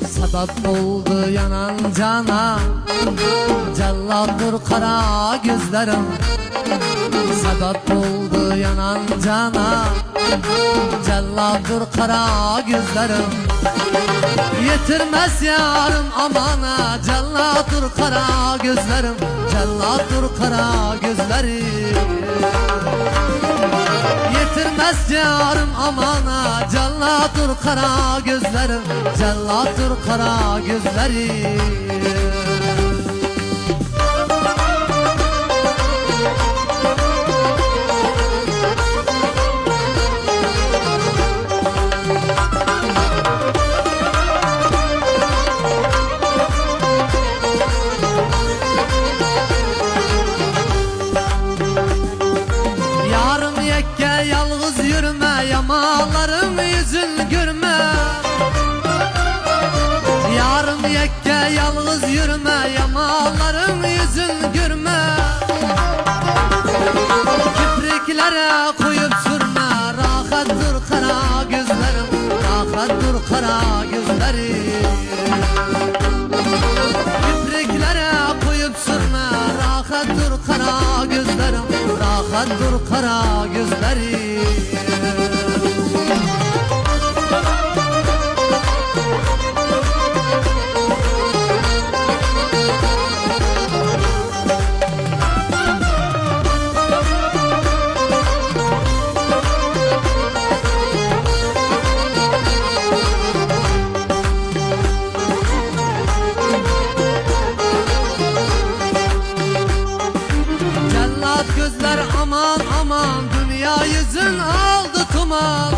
Sebep oldu yanan cana, cellattır kara gözlerim. Sebep oldu yanan cana, cellattır kara gözlerim. Yetirmez yarım amana, cellattır kara gözlerim. Cellattır kara gözlerim. Yetirmez yarım amana, cellattır kara gözlerim. Cellattır kara gözlerim. Yalnız yürüme, yamalarım yüzün görme. Yarım yekke yalnız yürüme, yamalarım yüzün görme. Kipriklere koyup sürme, rahattır kara gözlerim. Rahattır kara gözlerim. Kipriklere koyup sürme, rahattır kara gözlerim. Rahattır kara gözlerim. Gözler aman aman, dünya yüzün aldı tuman.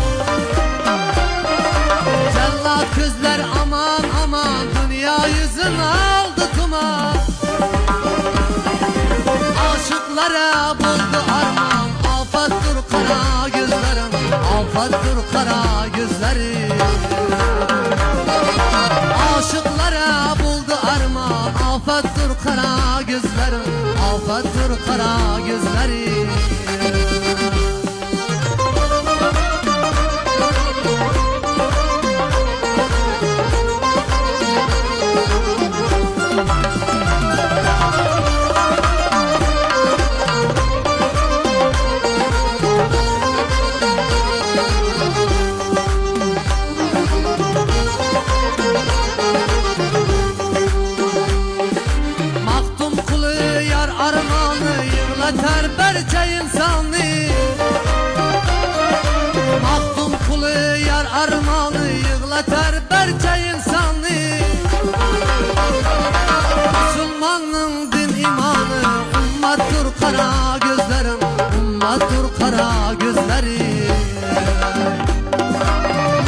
Cellat gözler aman aman, dünya yüzün aldı tuman. Aşıklara buldu arman, afattır kara gözlerim. Afattır kara gözlerim. Aşıklara buldu arman, afattır kara gözlerim. Afattır kara gözlerim. Armanı yığlatar berçe insanı. Mahtum kulu yar armanı yığlatar berçe insanı. Müslümanın din imanı, ummattır kara gözlerim. Ummattır kara gözlerim.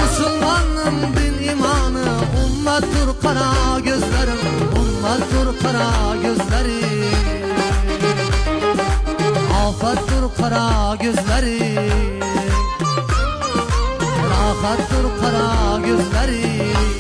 Müslümanın din imanı, ummattır kara gözlerim. Ummattır kara gözlerim. Afattır kara gözlerim. Rahattır kara gözlerim.